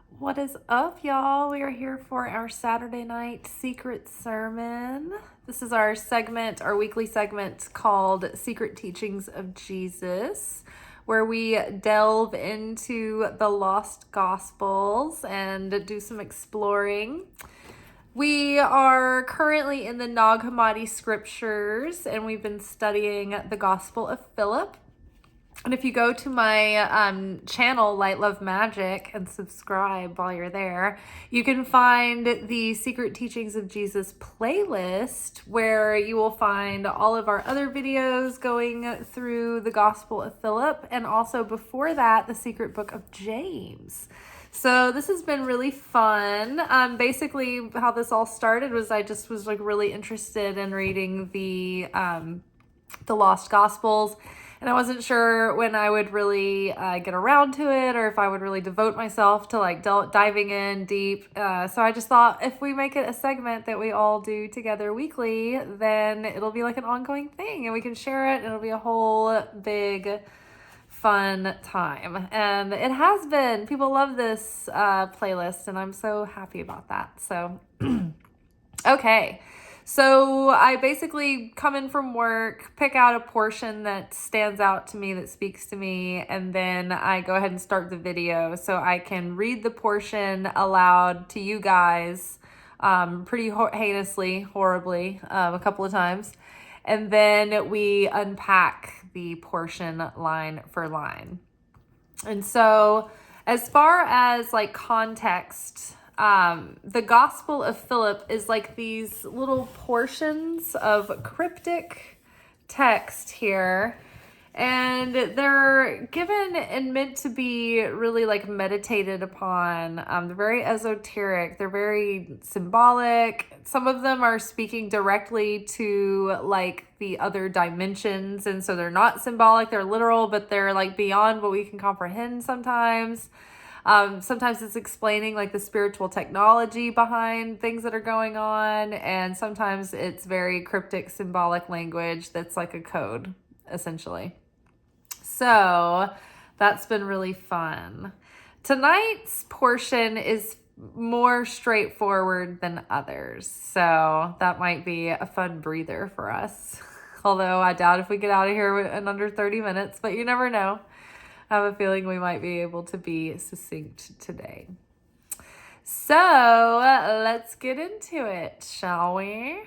What is up, y'all? We are here for our Saturday night secret sermon. This is our segment, our weekly segment called Secret Teachings of Jesus, where we delve into the lost gospels and do some exploring. We are currently in the Nag Hammadi scriptures, and we've been studying the Gospel of Philip. And if you go to my channel, Light, Love, Magick, and subscribe while you're there, you can find the Secret Teachings of Jesus playlist where you will find all of our other videos going through the Gospel of Philip, and also before that, the Secret Book of James. So this has been really fun. Basically, how this all started was I just was really interested in reading the Lost Gospels. And I wasn't sure when I would really get around to it, or if I would really devote myself to diving in deep. So I just thought if we make it a segment that we all do together weekly, then it'll be like an ongoing thing and we can share it. And it'll be a whole big fun time. And it has been. People love this playlist, and I'm so happy about that. So, okay. So I basically come in from work, pick out a portion that stands out to me, that speaks to me, and then I go ahead and start the video so I can read the portion aloud to you guys pretty heinously, horribly, a couple of times. And then we unpack the portion line for line. And so as far as context, the Gospel of Philip is like these little portions of cryptic text here, and they're given and meant to be really meditated upon. They're very esoteric. They're very symbolic. Some of them are speaking directly to the other dimensions, and so they're not symbolic. They're literal, but they're beyond what we can comprehend sometimes. Sometimes it's explaining the spiritual technology behind things that are going on. And sometimes it's very cryptic symbolic language that's like a code, essentially. So that's been really fun. Tonight's portion is more straightforward than others. So that might be a fun breather for us. Although I doubt if we get out of here in under 30 minutes, but you never know. I have a feeling we might be able to be succinct today. So let's get into it, shall we?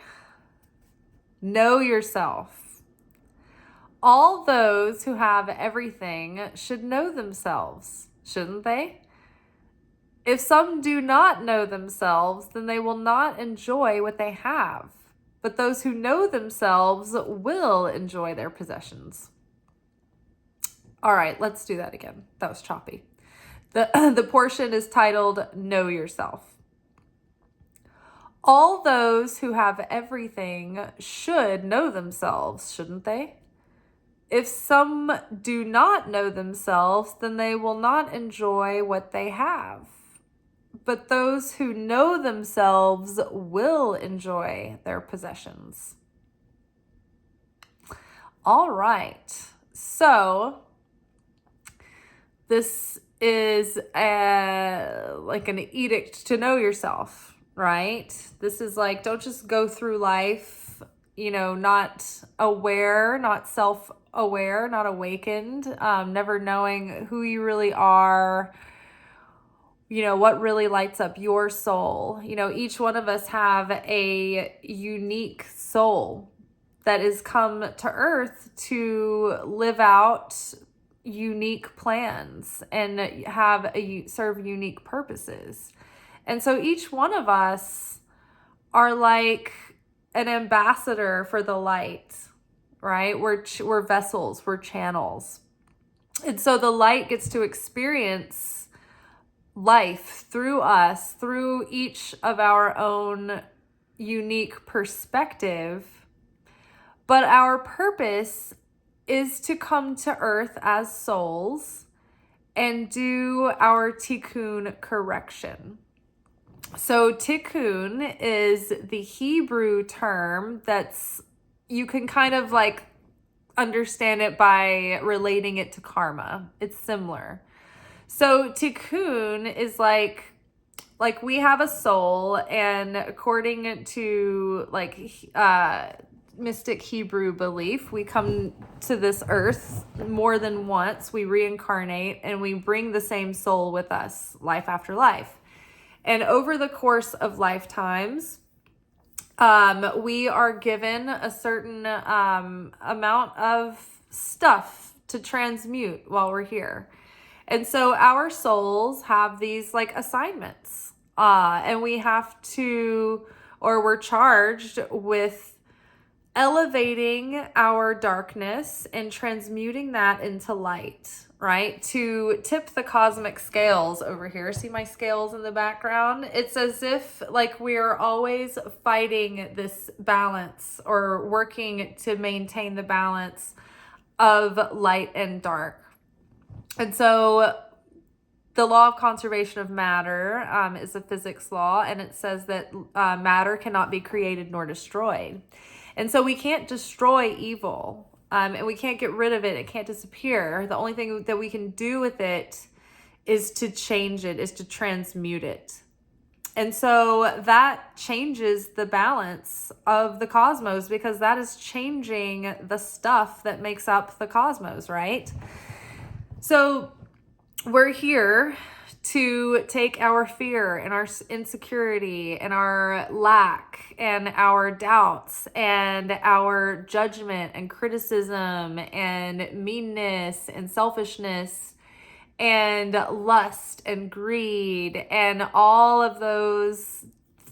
Know yourself. All those who have everything should know themselves, shouldn't they? If some do not know themselves, then they will not enjoy what they have. But those who know themselves will enjoy their possessions. All right, let's do that again. That was choppy. The portion is titled, Know Yourself. All those who have everything should know themselves, shouldn't they? If some do not know themselves, then they will not enjoy what they have. But those who know themselves will enjoy their possessions. All right, so this is an edict to know yourself, right? This is don't just go through life, not aware, not self-aware, not awakened, never knowing who you really are, what really lights up your soul. Each one of us have a unique soul that has come to earth to live out unique plans and serve unique purposes. And so each one of us are like an ambassador for the light, right? We're vessels, we're channels. And so the light gets to experience life through us, through each of our own unique perspective. But our purpose is to come to earth as souls and do our Tikkune Correction. So Tikkun is the Hebrew term that's, you can kind of understand it by relating it to karma. It's similar. So tikkun is like we have a soul, and according to mystic Hebrew belief, we come to this earth more than once. We reincarnate and we bring the same soul with us life after life. And over the course of lifetimes, we are given a certain amount of stuff to transmute while we're here. And so our souls have these like assignments, and we have to, or we're charged with elevating our darkness and transmuting that into light, right? To tip the cosmic scales over here. See my scales in the background? It's as if like we're always fighting this balance, or working to maintain the balance of light and dark. And so the law of conservation of matter is a physics law, and it says that matter cannot be created nor destroyed. And so we can't destroy evil, and we can't get rid of it. It can't disappear. The only thing that we can do with it is to change it, is to transmute it. And so that changes the balance of the cosmos, because that is changing the stuff that makes up the cosmos, right? So we're here to take our fear and our insecurity and our lack and our doubts and our judgment and criticism and meanness and selfishness and lust and greed and all of those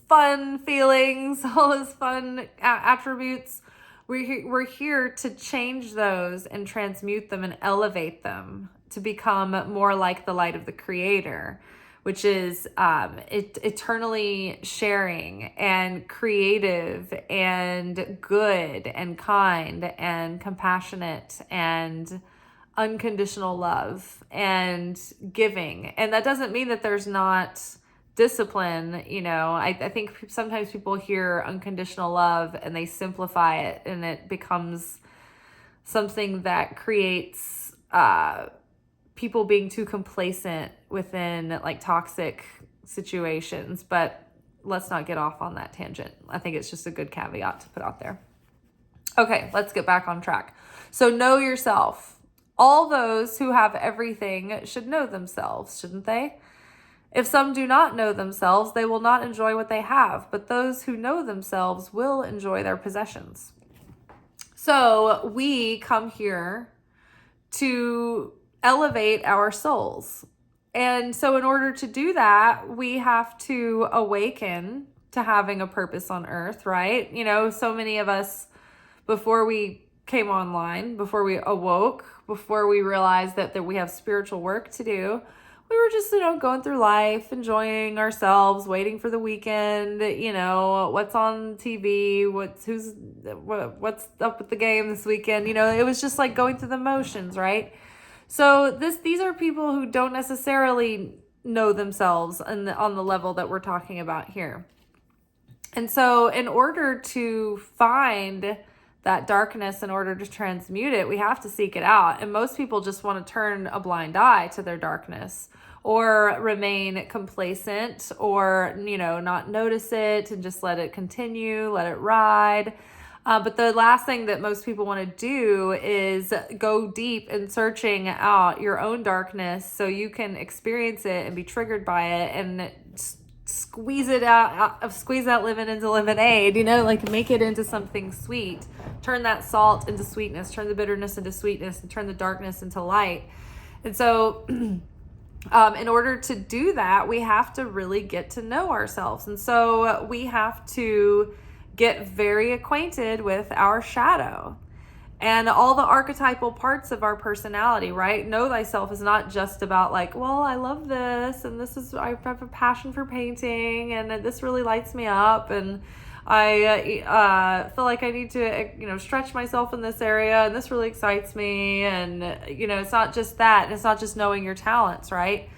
fun feelings, all those fun attributes. We're here to change those and transmute them and elevate them to become more like the light of the Creator, which is eternally sharing and creative and good and kind and compassionate and unconditional love and giving. And that doesn't mean that there's not discipline. You know, I think sometimes people hear unconditional love and they simplify it, and it becomes something that creates people being too complacent within like toxic situations. But let's not get off on that tangent. I think it's just a good caveat to put out there. Okay, let's get back on track. So know yourself. All those who have everything should know themselves, shouldn't they? If some do not know themselves, they will not enjoy what they have, but those who know themselves will enjoy their possessions. So we come here to elevate our souls. And so in order to do that, we have to awaken to having a purpose on earth, right? You know, so many of us, before we came online, before we awoke, before we realized that we have spiritual work to do, we were just, going through life, enjoying ourselves, waiting for the weekend, what's on TV, what's up with the game this weekend. It was just like going through the motions, right? So these are people who don't necessarily know themselves on the level that we're talking about here. And so in order to find that darkness, in order to transmute it, we have to seek it out. And most people just want to turn a blind eye to their darkness, or remain complacent, or, not notice it and just let it continue, let it ride. But the last thing that most people want to do is go deep in searching out your own darkness so you can experience it and be triggered by it and squeeze that lemon into lemonade, make it into something sweet. Turn that salt into sweetness, turn the bitterness into sweetness, and turn the darkness into light. And so in order to do that, we have to really get to know ourselves. And so we have to get very acquainted with our shadow and all the archetypal parts of our personality, right? Know thyself is not just about like, well, I love this, and I have a passion for painting, and this really lights me up, and I feel like I need to, stretch myself in this area, and this really excites me. And, it's not just that. And it's not just knowing your talents, right?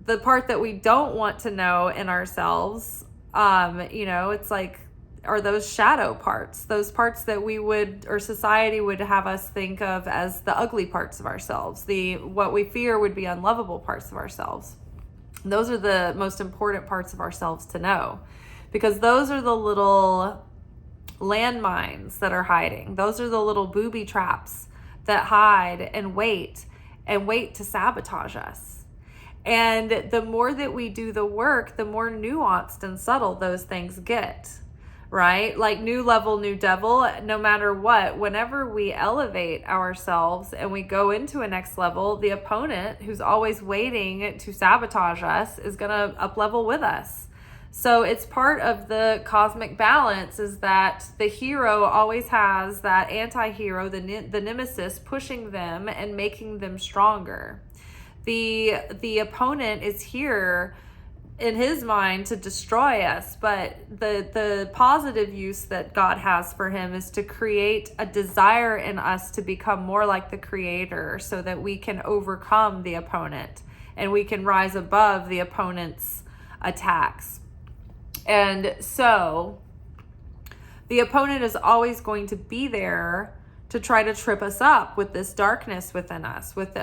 The part that we don't want to know in ourselves, it's like, are those shadow parts, those parts that we would, or society would have us think of as the ugly parts of ourselves, what we fear would be unlovable parts of ourselves. Those are the most important parts of ourselves to know, because those are the little landmines that are hiding. Those are the little booby traps that hide and wait to sabotage us. And the more that we do the work, the more nuanced and subtle those things get, right? Like new level, new devil, no matter what, whenever we elevate ourselves and we go into a next level, the opponent who's always waiting to sabotage us is going to up level with us. So it's part of the cosmic balance, is that the hero always has that anti-hero, the nemesis, pushing them and making them stronger. The opponent is here in his mind to destroy us, but the positive use that God has for him is to create a desire in us to become more like the creator, so that we can overcome the opponent and we can rise above the opponent's attacks. And so the opponent is always going to be there to try to trip us up with this darkness within us, with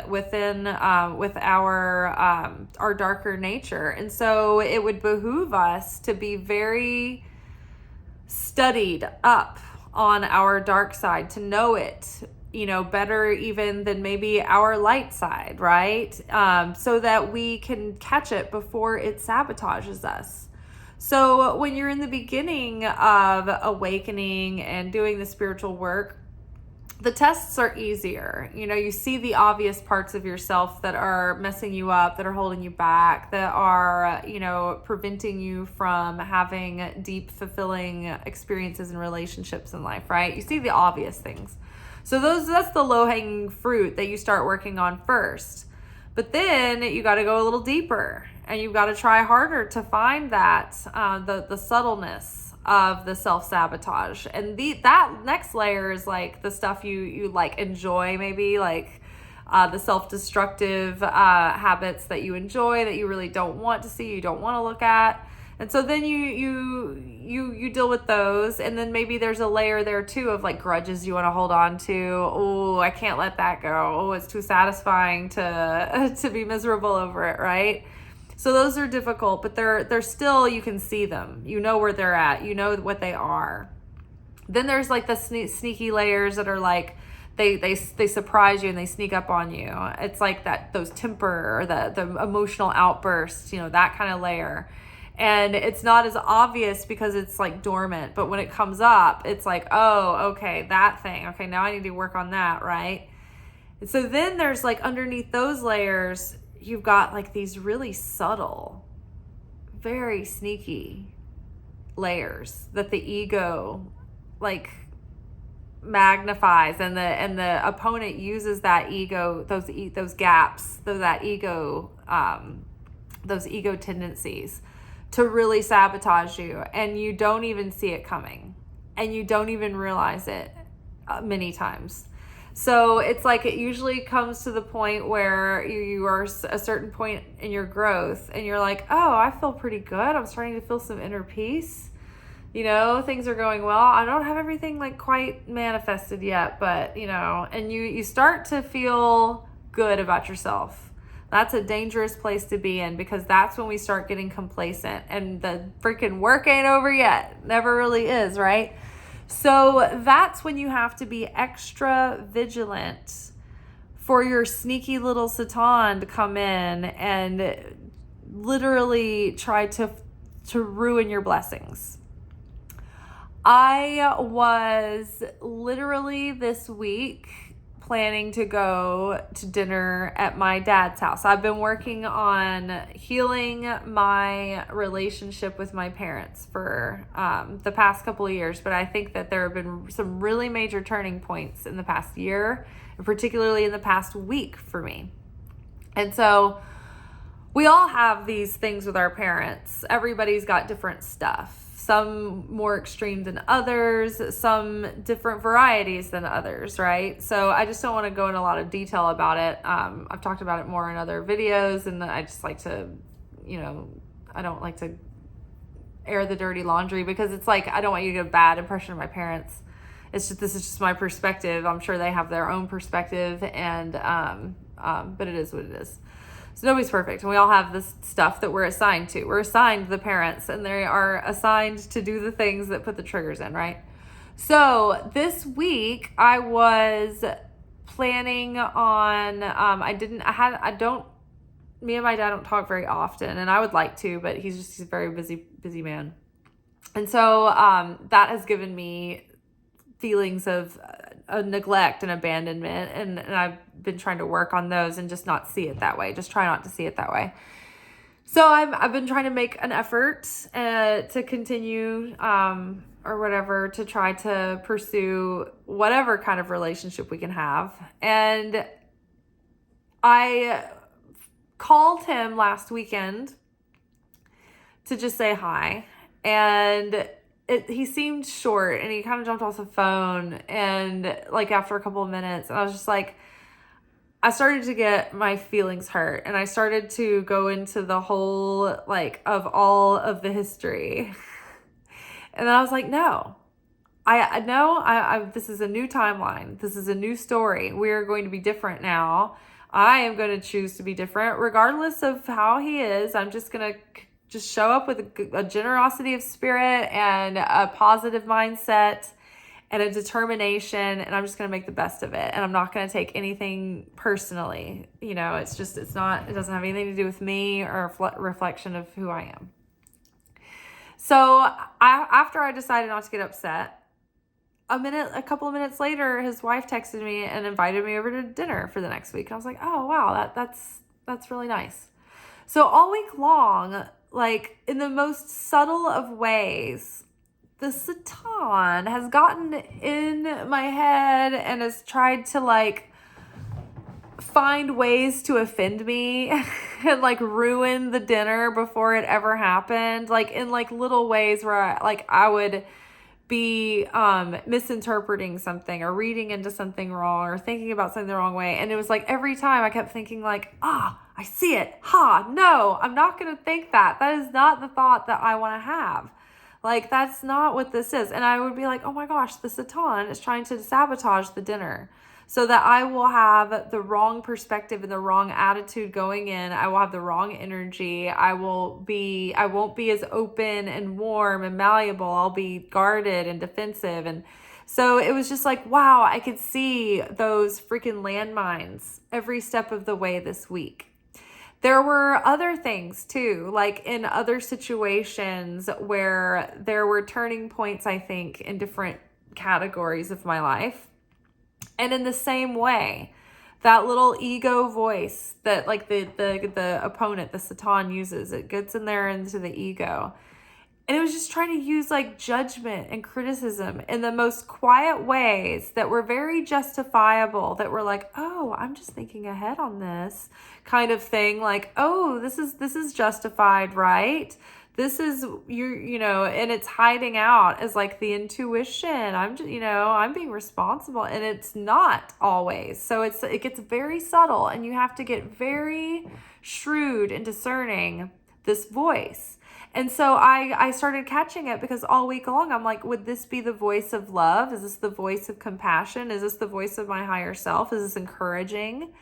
our darker nature. And so it would behoove us to be very studied up on our dark side, to know it, better even than maybe our light side, right? So that we can catch it before it sabotages us. So when you're in the beginning of awakening and doing the spiritual work, the tests are easier. You see the obvious parts of yourself that are messing you up, that are holding you back, that are, preventing you from having deep, fulfilling experiences and relationships in life, right? You see the obvious things. So that's the low-hanging fruit that you start working on first. But then you got to go a little deeper, and you've got to try harder to find that, the subtleness of the self-sabotage. And that next layer is like the stuff you like enjoy, maybe like the self-destructive habits that you enjoy, that you really don't want to see, you don't want to look at. And so then you deal with those, and then maybe there's a layer there too of like grudges you want to hold on to. Oh, I can't let that go. Oh, it's too satisfying to be miserable over it, right? So those are difficult, but they're still, you can see them. You know where they're at. You know what they are. Then there's like the sneaky layers that are like they surprise you and they sneak up on you. It's like those temper or the emotional outbursts, that kind of layer. And it's not as obvious because it's like dormant, but when it comes up, it's like, oh, okay, that thing. Okay, now I need to work on that, right? And so then there's like underneath those layers, you've got like these really subtle, very sneaky layers that the ego like magnifies, and the opponent uses that ego, those gaps, those ego tendencies to really sabotage you, and you don't even see it coming, and you don't even realize it many times. So it's like it usually comes to the point where you are a certain point in your growth, and you're like, oh, I feel pretty good. I'm starting to feel some inner peace. Things are going well. I don't have everything like quite manifested yet, but and you start to feel good about yourself. That's a dangerous place to be in, because that's when we start getting complacent, and the freaking work ain't over yet. Never really is, right? So that's when you have to be extra vigilant for your sneaky little Satan to come in and literally try to ruin your blessings. I was literally this week planning to go to dinner at my dad's house. I've been working on healing my relationship with my parents for the past couple of years, but I think that there have been some really major turning points in the past year, and particularly in the past week for me. And so we all have these things with our parents. Everybody's got different stuff. Some more extreme than others, some different varieties than others, right? So I just don't want to go in a lot of detail about it. I've talked about it more in other videos, and I just like to, I don't like to air the dirty laundry, because it's like, I don't want you to get a bad impression of my parents. It's just, this is just my perspective. I'm sure they have their own perspective, and but it is what it is. So nobody's perfect, and we all have this stuff that we're assigned to. We're assigned the parents, and they are assigned to do the things that put the triggers in, right? So this week I was planning on, me and my dad don't talk very often, and I would like to, but he's a very busy man. And so that has given me feelings of neglect and abandonment, and I've been trying to work on those and just not see it that way. Just try not to see it that way. So I've been trying to make an effort to continue or whatever, to try to pursue whatever kind of relationship we can have. And I called him last weekend to just say hi, and he seemed short, and he kind of jumped off the phone, and like after a couple of minutes, and I was just like, I started to get my feelings hurt, and I started to go into the whole, like, of all of the history. And then I was like, no, this is a new timeline. This is a new story. We are going to be different now. I am going to choose to be different regardless of how he is. I'm just going to just show up with a generosity of spirit and a positive mindset and a determination, and I'm just going to make the best of it. And I'm not going to take anything personally. You know, it doesn't have anything to do with me or a reflection of who I am. So after I decided not to get upset, a couple of minutes later, his wife texted me and invited me over to dinner for the next week. And I was like, oh, wow, that's really nice. So all week long, like in the most subtle of ways, the Satan has gotten in my head and has tried to like find ways to offend me and like ruin the dinner before it ever happened. Like in like little ways where I would be misinterpreting something or reading into something wrong or thinking about something the wrong way. And it was like every time I kept thinking like, I see it. No, I'm not going to think that. That is not the thought that I want to have. Like, that's not what this is. And I would be like, oh my gosh, the Satan is trying to sabotage the dinner so that I will have the wrong perspective and the wrong attitude going in. I will have the wrong energy. I won't be as open and warm and malleable. I'll be guarded and defensive. And so it was just like, wow, I could see those freaking landmines every step of the way this week. There were other things too, like in other situations where there were turning points, I think, in different categories of my life. And in the same way, that little ego voice that like the opponent, the Satan, uses, it gets in there into the ego. And it was just trying to use like judgment and criticism in the most quiet ways that were very justifiable, that were like, oh, I'm just thinking ahead on this kind of thing. Like, oh, this is justified, right? This is and it's hiding out as like the intuition. I'm just, I'm being responsible, and it's not always. So it gets very subtle, and you have to get very shrewd in discerning this voice. And so I started catching it, because all week long I'm like, would this be the voice of love? Is this the voice of compassion? Is this the voice of my higher self? Is this encouraging?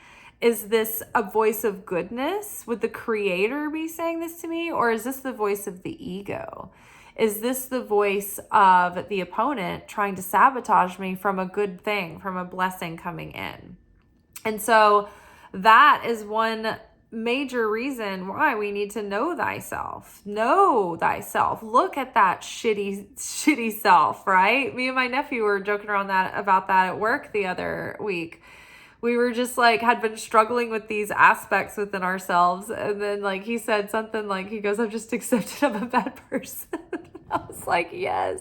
Is this a voice of goodness? Would the creator be saying this to me? Or is this the voice of the ego? Is this the voice of the opponent trying to sabotage me from a good thing, from a blessing coming in? And so that is one major reason why we need to know thyself. Know thyself. Look at that shitty self, right? Me and my nephew were joking around about that at work the other week. We were just like, had been struggling with these aspects within ourselves. And then like, he said something like, he goes, I've just accepted I'm a bad person. I was like, yes,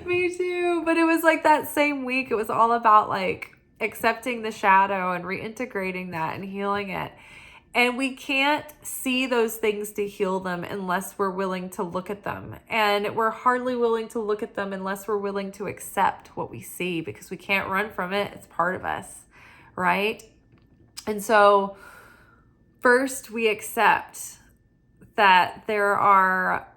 me too. But it was like that same week, it was all about like accepting the shadow and reintegrating that and healing it. And we can't see those things to heal them unless we're willing to look at them. And we're hardly willing to look at them unless we're willing to accept what we see, because we can't run from it. It's part of us, right? And so first we accept that there are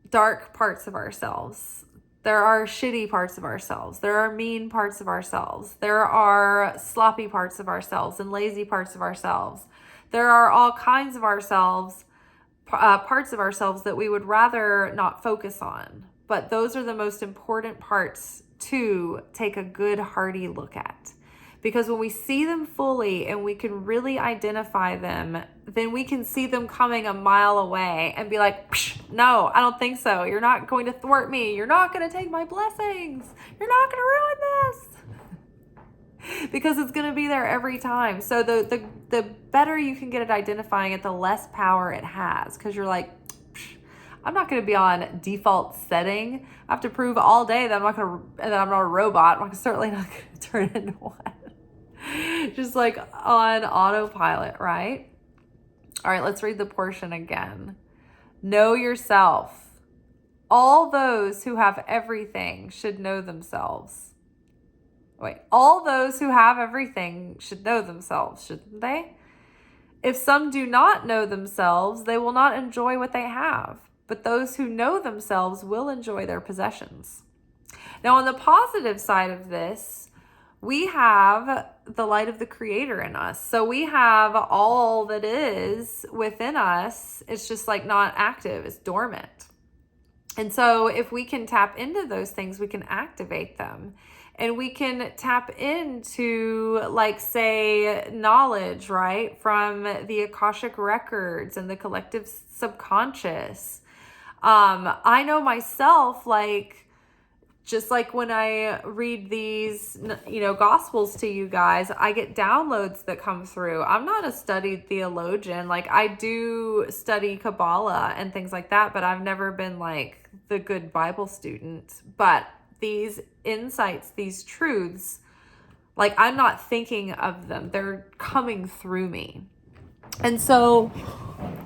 dark parts of ourselves. There are shitty parts of ourselves. There are mean parts of ourselves. There are sloppy parts of ourselves and lazy parts of ourselves. There are all kinds of ourselves, parts of ourselves that we would rather not focus on. But those are the most important parts to take a good, hearty look at. Because when we see them fully and we can really identify them, then we can see them coming a mile away and be like, no, I don't think so. You're not going to thwart me. You're not going to take my blessings. You're not going to ruin this. Because it's going to be there every time. So the better you can get at identifying it, the less power it has. Because you're like, I'm not going to be on default setting. I have to prove all day that I'm not a robot. I'm certainly not going to turn into one. Just like on autopilot, right? All right, let's read the portion again. Know yourself. All those who have everything should know themselves. All those who have everything should know themselves, shouldn't they? If some do not know themselves, they will not enjoy what they have. But those who know themselves will enjoy their possessions. Now, on the positive side of this, we have the light of the Creator in us. So we have all that is within us. It's just like not active, it's dormant. And so if we can tap into those things, we can activate them. And we can tap into, like, say, knowledge, right? From the Akashic records and the collective subconscious. I know myself, like, just like when I read these, gospels to you guys, I get downloads that come through. I'm not a studied theologian. Like, I do study Kabbalah and things like that, but I've never been like the good Bible student. But these insights, these truths, like, I'm not thinking of them. They're coming through me. And so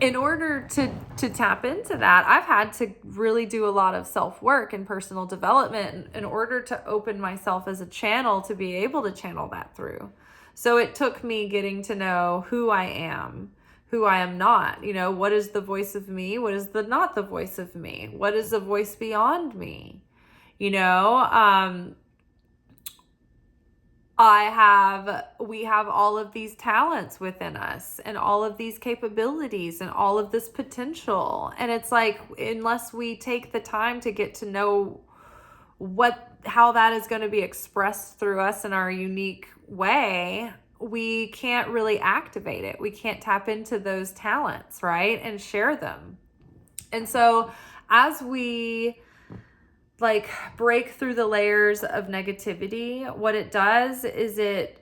in order to tap into that, I've had to really do a lot of self-work and personal development in order to open myself as a channel to be able to channel that through. So it took me getting to know who I am not. What is the voice of me? What is not the voice of me? What is the voice beyond me? We have all of these talents within us and all of these capabilities and all of this potential. And it's like, unless we take the time to get to know how that is going to be expressed through us in our unique way, we can't really activate it. We can't tap into those talents, right? And share them. And so as we break through the layers of negativity, what it does is it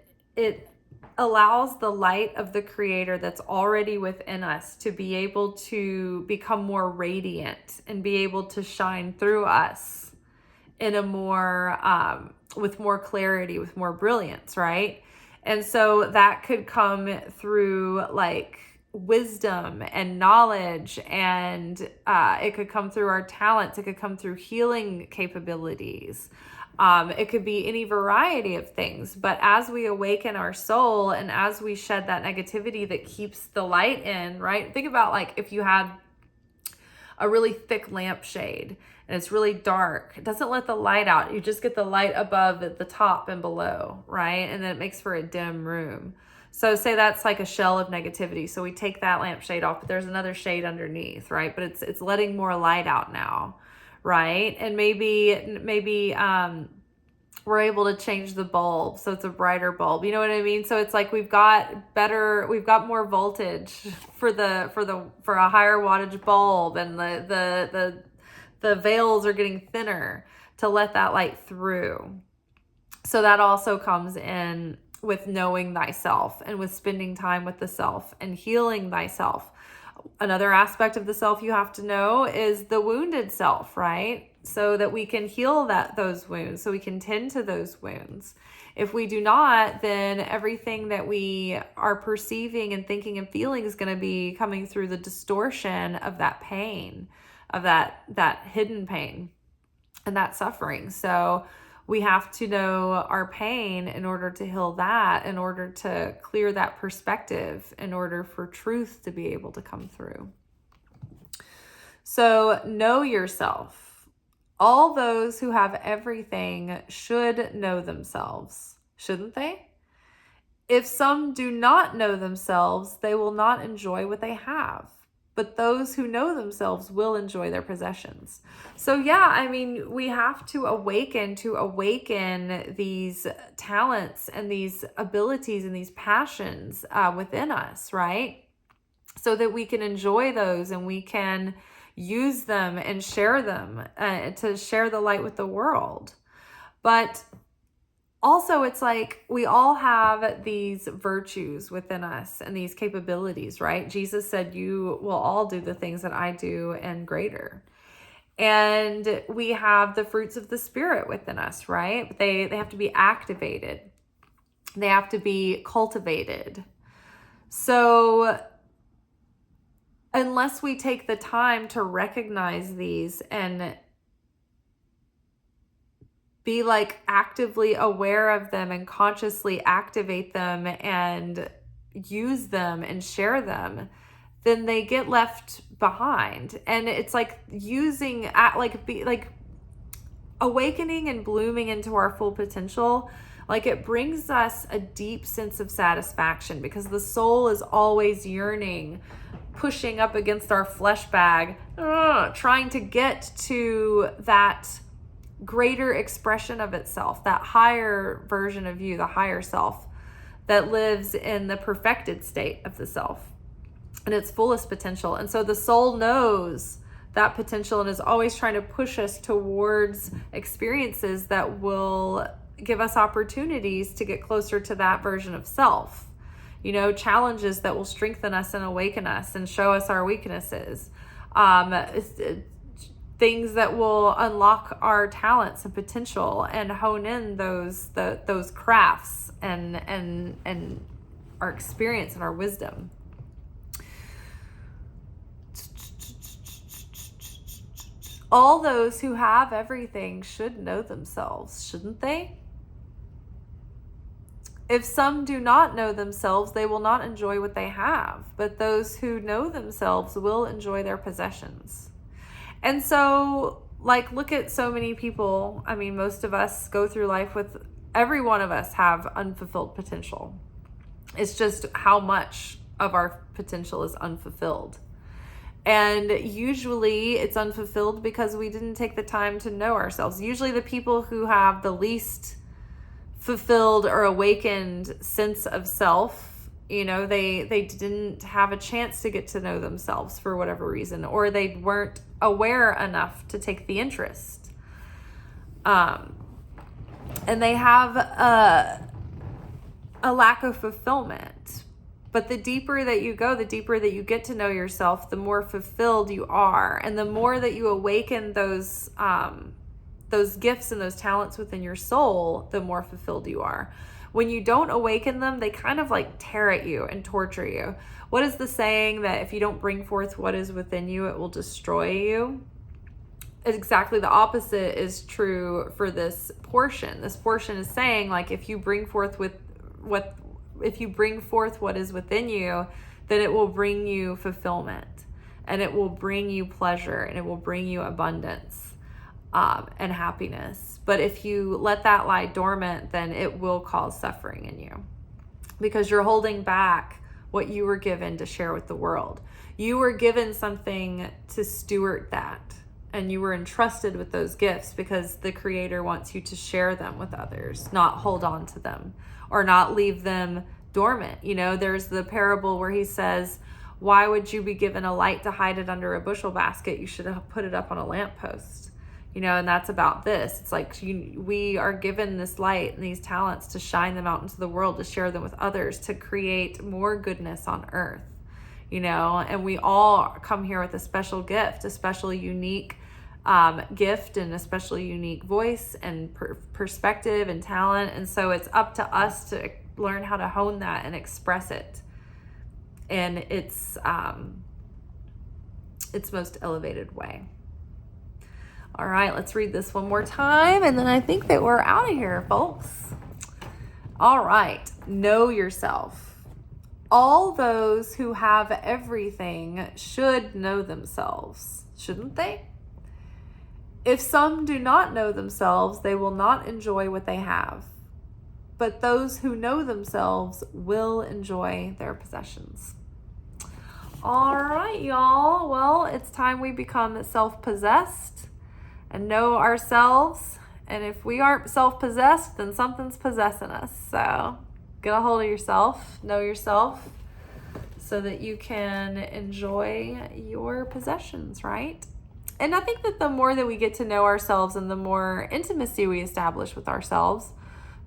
allows the light of the Creator that's already within us to be able to become more radiant and be able to shine through us in a more, with more clarity, with more brilliance, right? And so that could come through wisdom and knowledge, and it could come through our talents. It could come through healing capabilities. It could be any variety of things. But as we awaken our soul and as we shed that negativity that keeps the light in, right? Think about if you had a really thick lampshade and it's really dark. It doesn't let the light out. You just get the light above at the top and below, right? And then it makes for a dim room. So say that's like a shell of negativity. So we take that lampshade off, but there's another shade underneath, right? But it's letting more light out now, right? And maybe we're able to change the bulb so it's a brighter bulb. You know what I mean? So it's like we've got more voltage for a higher wattage bulb, and the veils are getting thinner to let that light through. So that also comes in with knowing thyself and with spending time with the self and healing thyself. Another aspect of the self you have to know is the wounded self, right? So that we can heal those wounds, so we can tend to those wounds. If we do not, then everything that we are perceiving and thinking and feeling is going to be coming through the distortion of that pain, of that hidden pain and that suffering. So we have to know our pain in order to heal that, in order to clear that perspective, in order for truth to be able to come through. So know yourself. All those who have everything should know themselves, shouldn't they? If some do not know themselves, they will not enjoy what they have. But those who know themselves will enjoy their possessions. So yeah, I mean, we have to awaken these talents and these abilities and these passions within us, right? So that we can enjoy those and we can use them and share them to share the light with the world. But also, it's like we all have these virtues within us and these capabilities, right? Jesus said, you will all do the things that I do and greater. And we have the fruits of the Spirit within us, right? They have to be activated. They have to be cultivated. So unless we take the time to recognize these and be like actively aware of them and consciously activate them and use them and share them, then they get left behind. And it's like awakening and blooming into our full potential. Like it brings us a deep sense of satisfaction because the soul is always yearning, pushing up against our flesh bag, trying to get to that greater expression of itself, that higher version of you, the higher self that lives in the perfected state of the self and its fullest potential. And so the soul knows that potential and is always trying to push us towards experiences that will give us opportunities to get closer to that version of self. You know, challenges that will strengthen us and awaken us and show us our weaknesses. Things that will unlock our talents and potential and hone in those crafts and our experience and our wisdom. All those who have everything should know themselves, shouldn't they? If some do not know themselves, they will not enjoy what they have, but those who know themselves will enjoy their possessions. And so, like, look at so many people. I mean, most of us go through life with, every one of us have unfulfilled potential. It's just how much of our potential is unfulfilled. And usually it's unfulfilled because we didn't take the time to know ourselves. Usually the people who have the least fulfilled or awakened sense of self, you know, they didn't have a chance to get to know themselves for whatever reason, or they weren't aware enough to take the interest. And they have a lack of fulfillment. But the deeper that you go, the deeper that you get to know yourself, the more fulfilled you are. And the more that you awaken those gifts and those talents within your soul, the more fulfilled you are. When you don't awaken them, they kind of like tear at you and torture you. What is the saying that if you don't bring forth what is within you, it will destroy you? Exactly the opposite is true for this portion. This portion is saying, like, if you bring forth what is within you, then it will bring you fulfillment, and it will bring you pleasure, and it will bring you abundance and happiness. But if you let that lie dormant, then it will cause suffering in you because you're holding back what you were given to share with the world. You were given something to steward that, and you were entrusted with those gifts because the Creator wants you to share them with others, not hold on to them or not leave them dormant. You know, there's the parable where he says, why would you be given a light to hide it under a bushel basket? You should have put it up on a lamppost. You know, and that's about this. It's like we are given this light and these talents to shine them out into the world, to share them with others, to create more goodness on earth, you know, and we all come here with a special gift, a special unique gift and a special unique voice and perspective and talent. And so it's up to us to learn how to hone that and express it in its most elevated way. All right, let's read this one more time, and then I think that we're out of here, folks. All right, know yourself. All those who have everything should know themselves, shouldn't they? If some do not know themselves, they will not enjoy what they have. But those who know themselves will enjoy their possessions. All right, y'all. Well, it's time we become self-possessed and know ourselves. And if we aren't self-possessed, then something's possessing us. So get a hold of yourself, know yourself, so that you can enjoy your possessions, right? And I think that the more that we get to know ourselves and the more intimacy we establish with ourselves,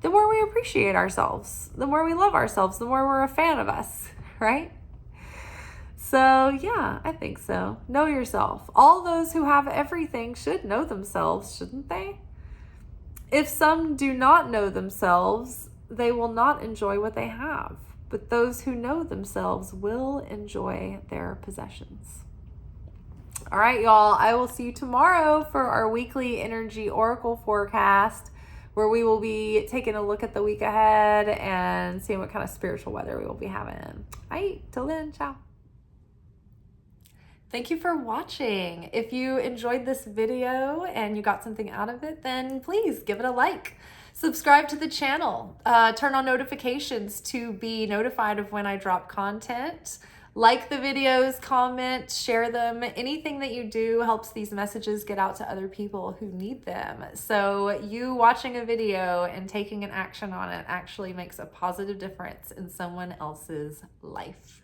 the more we appreciate ourselves, the more we love ourselves, the more we're a fan of us, right? So yeah, I think so. Know yourself. All those who have everything should know themselves, shouldn't they? If some do not know themselves, they will not enjoy what they have. But those who know themselves will enjoy their possessions. All right, y'all. I will see you tomorrow for our weekly energy oracle forecast, where we will be taking a look at the week ahead and seeing what kind of spiritual weather we will be having. All right, till then, ciao. Thank you for watching. If you enjoyed this video and you got something out of it, then please give it a like. Subscribe to the channel. Turn on notifications to be notified of when I drop content. Like the videos, comment, share them. Anything that you do helps these messages get out to other people who need them. So you watching a video and taking an action on it actually makes a positive difference in someone else's life.